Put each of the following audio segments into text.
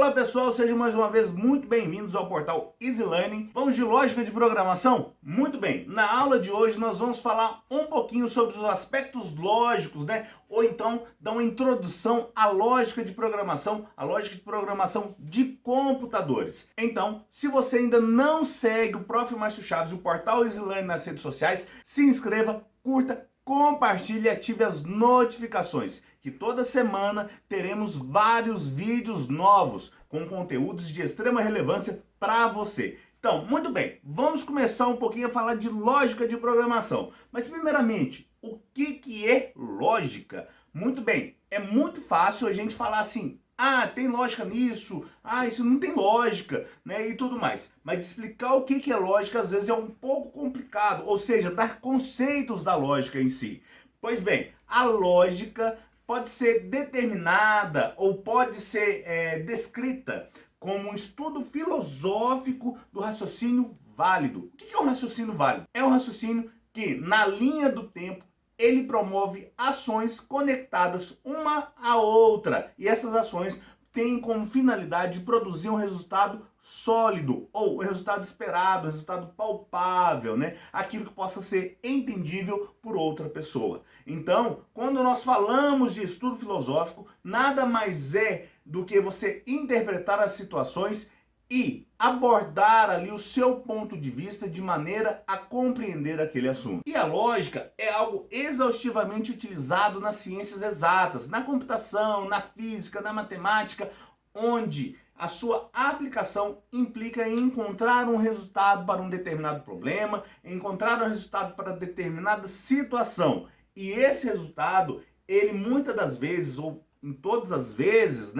Olá pessoal, sejam mais uma vez muito bem-vindos ao portal Easy Learning. Vamos de lógica de programação? Muito bem, na aula de hoje nós vamos falar um pouquinho sobre os aspectos lógicos, ou então dar uma introdução à lógica de programação, a lógica de programação de computadores. Então, se você ainda não segue o Prof. Márcio Chaves e o portal Easy Learning nas redes sociais, se inscreva, curta, compartilhe e ative as notificações, que toda semana teremos vários vídeos novos com conteúdos de extrema relevância para você. Então, muito bem, vamos começar um pouquinho a falar de lógica de programação. Mas primeiramente, o que é lógica? Muito bem, é muito fácil a gente falar assim: ah, tem lógica nisso, ah, isso não tem lógica, e tudo mais. Mas explicar o que é lógica às vezes é um pouco complicado, ou seja, dar conceitos da lógica em si. Pois bem, a lógica pode ser determinada ou pode ser descrita como um estudo filosófico do raciocínio válido. O que é um raciocínio válido? É um raciocínio que, na linha do tempo, ele promove ações conectadas uma à outra. E essas ações têm como finalidade produzir um resultado sólido, ou um resultado esperado, um resultado palpável, aquilo que possa ser entendível por outra pessoa. Então, quando nós falamos de estudo filosófico, nada mais é do que você interpretar as situações e abordar ali o seu ponto de vista de maneira a compreender aquele assunto. E a lógica é algo exaustivamente utilizado nas ciências exatas, na computação, na física, na matemática, onde a sua aplicação implica em encontrar um resultado para um determinado problema, encontrar um resultado para determinada situação. E esse resultado, ele muitas das vezes, ou em todas as vezes,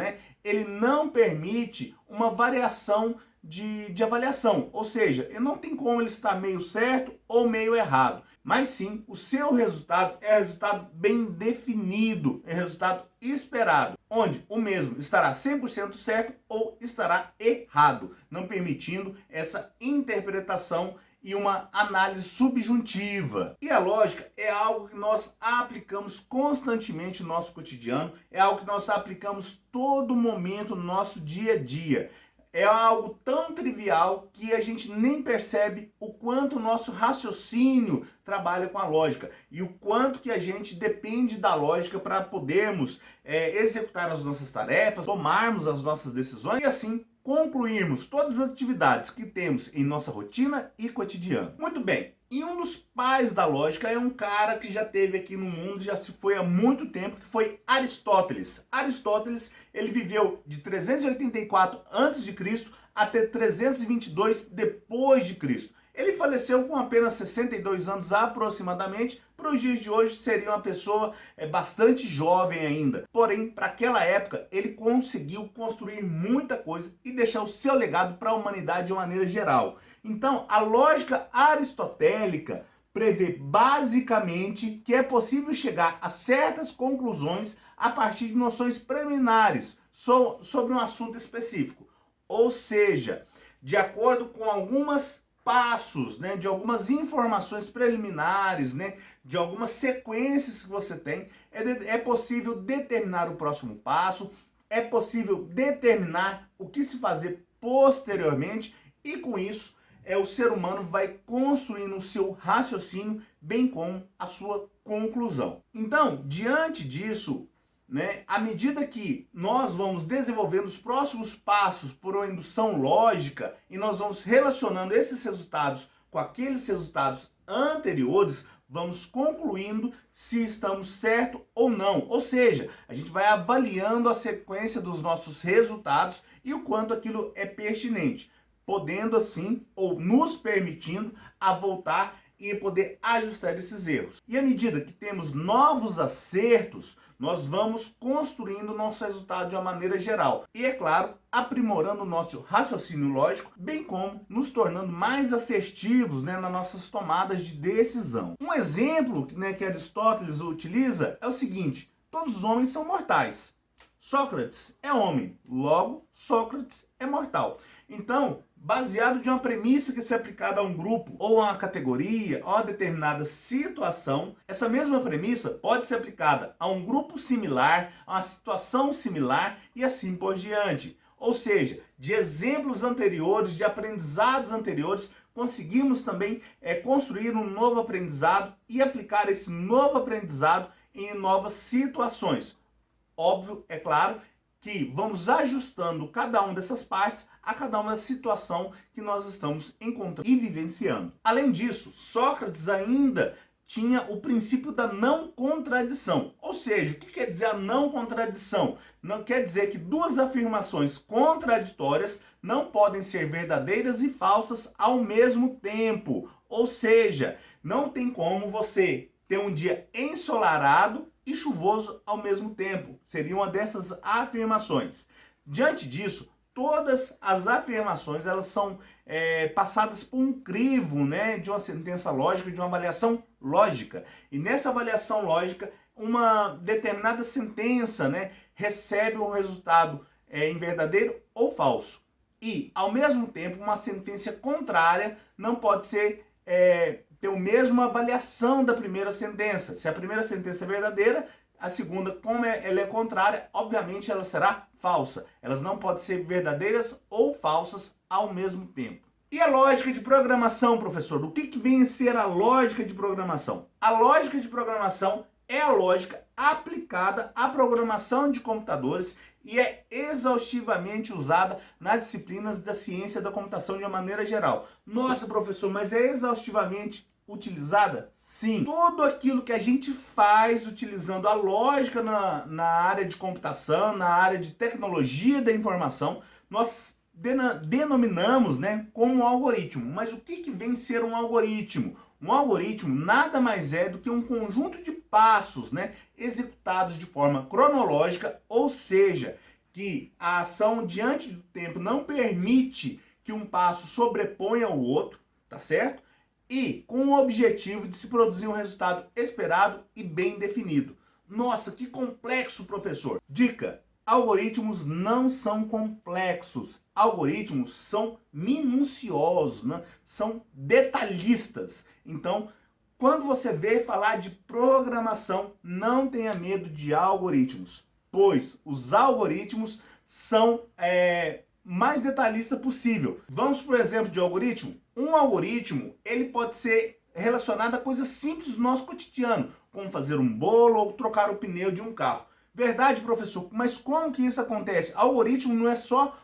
ele não permite uma variação de avaliação. Ou seja, não tem como ele estar meio certo ou meio errado. Mas sim, o seu resultado é resultado bem definido, é resultado esperado, onde o mesmo estará 100% certo ou estará errado, não permitindo essa interpretação e uma análise subjuntiva. E a lógica é algo que nós aplicamos constantemente no nosso cotidiano, é algo que nós aplicamos todo momento no nosso dia a dia. É algo tão trivial que a gente nem percebe o quanto o nosso raciocínio trabalha com a lógica e o quanto que a gente depende da lógica para podermos executar as nossas tarefas, tomarmos as nossas decisões e assim concluirmos todas as atividades que temos em nossa rotina e cotidiano. Muito bem, e um dos pais da lógica é um cara que já esteve aqui no mundo, já se foi há muito tempo, que foi Aristóteles. Aristóteles, ele viveu de 384 a.C. até 322 depois de Cristo. Ele faleceu com apenas 62 anos aproximadamente. Para os dias de hoje seria uma pessoa bastante jovem ainda. Porém, para aquela época, ele conseguiu construir muita coisa e deixar o seu legado para a humanidade de uma maneira geral. Então, a lógica aristotélica prevê basicamente que é possível chegar a certas conclusões a partir de noções preliminares sobre um assunto específico. Ou seja, de acordo com algumas passos, de algumas informações preliminares, de algumas sequências que você tem, é possível determinar o próximo passo, é possível determinar o que se fazer posteriormente e com isso o ser humano vai construindo o seu raciocínio bem como a sua conclusão. Então, diante disso, à medida que nós vamos desenvolvendo os próximos passos por uma indução lógica e nós vamos relacionando esses resultados com aqueles resultados anteriores, vamos concluindo se estamos certo ou não. Ou seja, a gente vai avaliando a sequência dos nossos resultados e o quanto aquilo é pertinente, podendo assim, ou nos permitindo a voltar e poder ajustar esses erros. E à medida que temos novos acertos, nós vamos construindo o nosso resultado de uma maneira geral. E, é claro, aprimorando o nosso raciocínio lógico, bem como nos tornando mais assertivos nas nossas tomadas de decisão. Um exemplo que Aristóteles utiliza é o seguinte: todos os homens são mortais. Sócrates é homem, logo Sócrates é mortal. Então, baseado de uma premissa que se é aplicada a um grupo, ou a uma categoria, ou a uma determinada situação, essa mesma premissa pode ser aplicada a um grupo similar, a uma situação similar e assim por diante. Ou seja, de exemplos anteriores, de aprendizados anteriores, conseguimos também construir um novo aprendizado e aplicar esse novo aprendizado em novas situações. Óbvio, é claro, que vamos ajustando cada uma dessas partes a cada uma situação que nós estamos encontrando e vivenciando. Além disso, Sócrates ainda tinha o princípio da não contradição. Ou seja, o que quer dizer a não contradição? Não quer dizer que duas afirmações contraditórias não podem ser verdadeiras e falsas ao mesmo tempo. Ou seja, não tem como você ter um dia ensolarado e chuvoso ao mesmo tempo. Seria uma dessas afirmações. Diante disso, todas as afirmações elas são passadas por um crivo, né, de uma sentença lógica, de uma avaliação lógica. E nessa avaliação lógica, uma determinada sentença, né, recebe um resultado em verdadeiro ou falso. E, ao mesmo tempo, uma sentença contrária não pode ser ter a mesma avaliação da primeira sentença. Se a primeira sentença é verdadeira, a segunda, como ela é contrária, obviamente ela será falsa. Elas não podem ser verdadeiras ou falsas ao mesmo tempo. E a lógica de programação, professor? O que vem a ser a lógica de programação? A lógica de programação é a lógica aplicada à programação de computadores e é exaustivamente usada nas disciplinas da ciência da computação de uma maneira geral. Nossa, professor, mas é exaustivamente utilizada? Sim. Tudo aquilo que a gente faz utilizando a lógica na área de computação, na área de tecnologia da informação, nós denominamos, né, como um algoritmo. Mas o que vem ser um algoritmo? Um algoritmo nada mais é do que um conjunto de passos, né, executados de forma cronológica, ou seja, que a ação diante do tempo não permite que um passo sobreponha o outro, tá certo? E com o objetivo de se produzir um resultado esperado e bem definido. Nossa, que complexo, professor! Dica: algoritmos não são complexos. Algoritmos são minuciosos, né? São detalhistas. Então, quando você vê falar de programação, não tenha medo de algoritmos, pois os algoritmos são mais detalhista possível. Vamos para o exemplo de algoritmo? Um algoritmo, ele pode ser relacionado a coisas simples do nosso cotidiano, como fazer um bolo ou trocar o pneu de um carro. Verdade, professor, mas como que isso acontece? Algoritmo não é só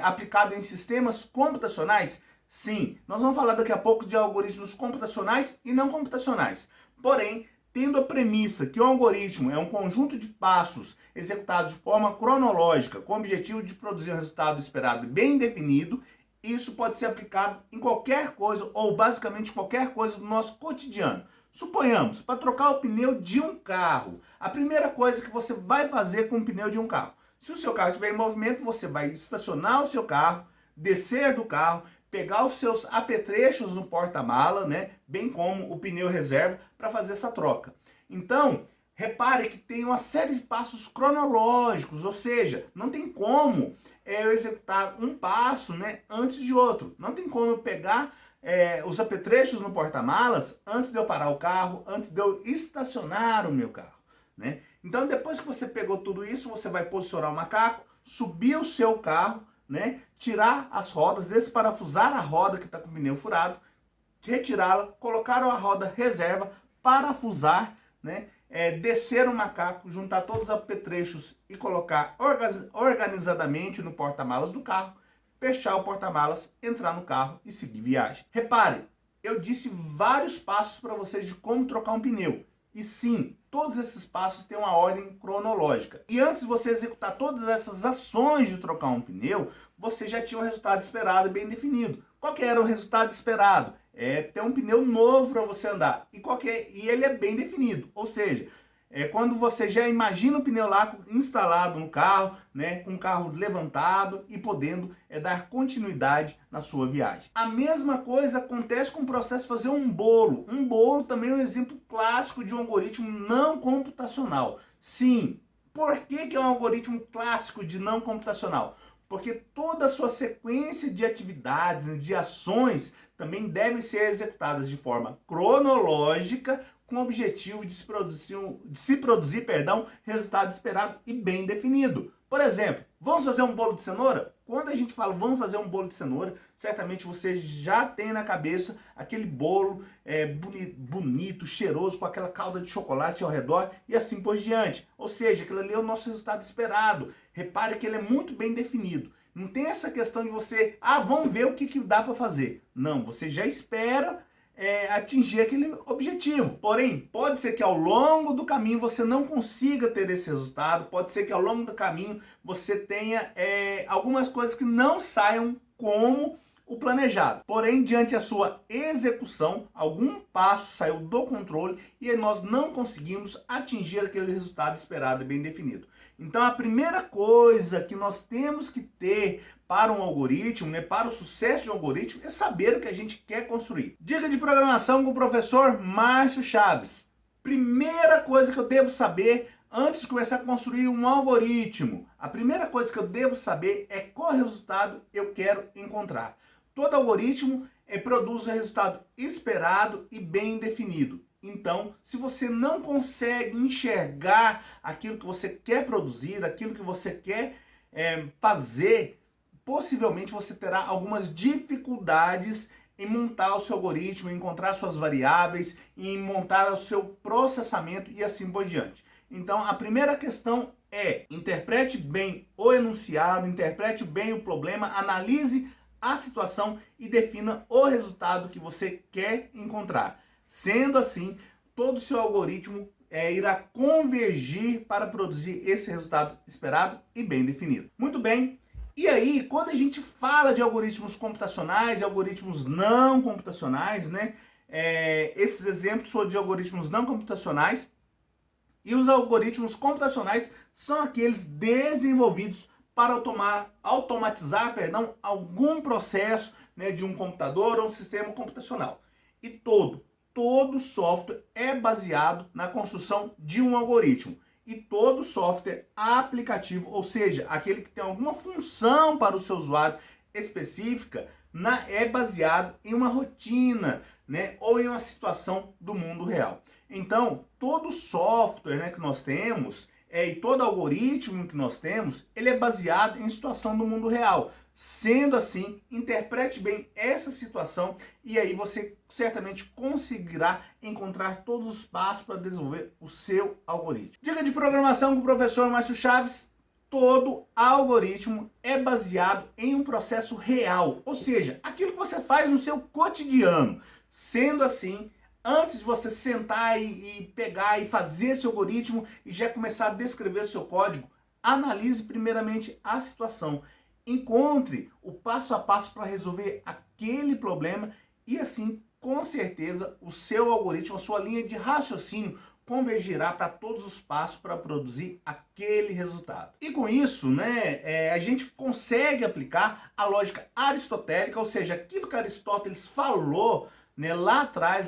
aplicado em sistemas computacionais? Sim, nós vamos falar daqui a pouco de algoritmos computacionais e não computacionais. Porém, tendo a premissa que o algoritmo é um conjunto de passos executados de forma cronológica, com o objetivo de produzir um resultado esperado e bem definido, isso pode ser aplicado em qualquer coisa, ou basicamente qualquer coisa do nosso cotidiano. Suponhamos, para trocar o pneu de um carro, a primeira coisa que você vai fazer com o pneu de um carro. Se o seu carro estiver em movimento, você vai estacionar o seu carro, descer do carro, pegar os seus apetrechos no porta-mala, né, bem como o pneu reserva, para fazer essa troca. Então, repare que tem uma série de passos cronológicos, ou seja, não tem como eu executar um passo, né, antes de outro. Não tem como eu pegar os apetrechos no porta-malas antes de eu parar o carro, antes de eu estacionar o meu carro, né? Então, depois que você pegou tudo isso, você vai posicionar o macaco, subir o seu carro, né? Tirar as rodas, desparafusar a roda que está com o pneu furado, retirá-la, colocar a roda reserva, parafusar, né? Descer o macaco, juntar todos os apetrechos e colocar organizadamente no porta-malas do carro, fechar o porta-malas, entrar no carro e seguir viagem. Repare, eu disse vários passos para vocês de como trocar um pneu. E sim, todos esses passos têm uma ordem cronológica. E antes de você executar todas essas ações de trocar um pneu, você já tinha um resultado esperado e bem definido. Qual que era o resultado esperado? Ter um pneu novo para você andar. E ele é bem definido. Ou seja, quando você já imagina o pneu lá instalado no carro, né, com o carro levantado e podendo dar continuidade na sua viagem. A mesma coisa acontece com o processo de fazer um bolo. Um bolo também é um exemplo clássico de um algoritmo não computacional. Sim, por que é um algoritmo clássico de não computacional? Porque toda a sua sequência de atividades, de ações, também devem ser executadas de forma cronológica, com o objetivo de se produzir, resultado esperado e bem definido. Por exemplo, vamos fazer um bolo de cenoura? Quando a gente fala vamos fazer um bolo de cenoura, certamente você já tem na cabeça aquele bolo bonito, cheiroso, com aquela calda de chocolate ao redor e assim por diante. Ou seja, aquilo ali é o nosso resultado esperado. Repare que ele é muito bem definido. Não tem essa questão de você, vamos ver o que dá para fazer. Não, você já espera atingir aquele objetivo. Porém, pode ser que ao longo do caminho você não consiga ter esse resultado, pode ser que ao longo do caminho você tenha algumas coisas que não saiam como o planejado. Porém, diante da sua execução, algum passo saiu do controle e nós não conseguimos atingir aquele resultado esperado e bem definido. Então, a primeira coisa que nós temos que ter para um algoritmo, para o sucesso de um algoritmo, é saber o que a gente quer construir. Dica de programação com o professor Márcio Chaves. Primeira coisa que eu devo saber antes de começar a construir um algoritmo. A primeira coisa que eu devo saber é qual resultado eu quero encontrar. Todo algoritmo produz um resultado esperado e bem definido. Então, se você não consegue enxergar aquilo que você quer produzir, aquilo que você quer fazer, possivelmente você terá algumas dificuldades em montar o seu algoritmo, em encontrar suas variáveis, em montar o seu processamento e assim por diante. Então, a primeira questão é: interprete bem o enunciado, interprete bem o problema, analise a situação e defina o resultado que você quer encontrar. Sendo assim, todo o seu algoritmo irá convergir para produzir esse resultado esperado e bem definido. Muito bem. E aí, quando a gente fala de algoritmos computacionais e algoritmos não computacionais, esses exemplos são de algoritmos não computacionais, e os algoritmos computacionais são aqueles desenvolvidos para automatizar algum processo de um computador ou um sistema computacional. E todo software é baseado na construção de um algoritmo. E todo software aplicativo, ou seja, aquele que tem alguma função para o seu usuário específica, é baseado em uma rotina, ou em uma situação do mundo real. Então, todo software que nós temos e todo algoritmo que nós temos, ele é baseado em situação do mundo real. Sendo assim, interprete bem essa situação e aí você certamente conseguirá encontrar todos os passos para desenvolver o seu algoritmo. Dica de programação com o professor Márcio Chaves. Todo algoritmo é baseado em um processo real, ou seja, aquilo que você faz no seu cotidiano. Sendo assim, antes de você sentar e pegar e fazer esse algoritmo e já começar a descrever o seu código, analise primeiramente a situação. Encontre o passo a passo para resolver aquele problema e assim, com certeza, o seu algoritmo, a sua linha de raciocínio convergirá para todos os passos para produzir aquele resultado. E com isso, a gente consegue aplicar a lógica aristotélica, ou seja, aquilo que Aristóteles falou lá atrás,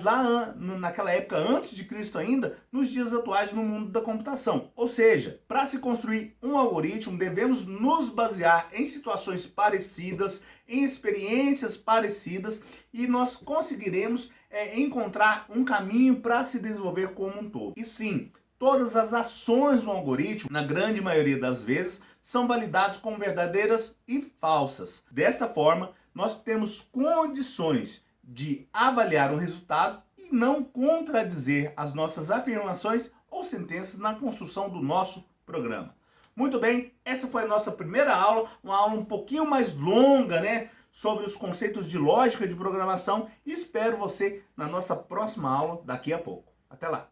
naquela época antes de Cristo ainda, nos dias atuais no mundo da computação. Ou seja, para se construir um algoritmo, devemos nos basear em situações parecidas, em experiências parecidas, e nós conseguiremos encontrar um caminho para se desenvolver como um todo. E sim, todas as ações no algoritmo, na grande maioria das vezes, são validadas como verdadeiras e falsas. Desta forma, nós temos condições de avaliar o resultado e não contradizer as nossas afirmações ou sentenças na construção do nosso programa. Muito bem, essa foi a nossa primeira aula, uma aula um pouquinho mais longa, sobre os conceitos de lógica de programação, e espero você na nossa próxima aula daqui a pouco. Até lá!